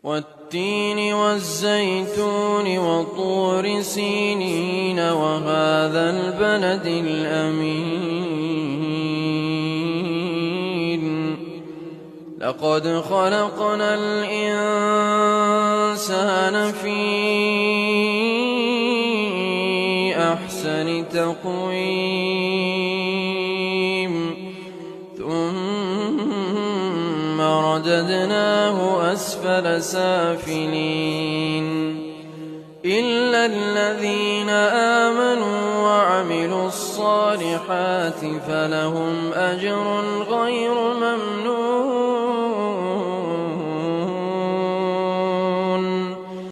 والتين والزيتون وطور سينين وهذا البلد الأمين لقد خلقنا الإنسان في أحسن تقويم ثم رددناه أسفل سافلين إلا الذين آمنوا وعملوا الصالحات فلهم أجر غير ممنون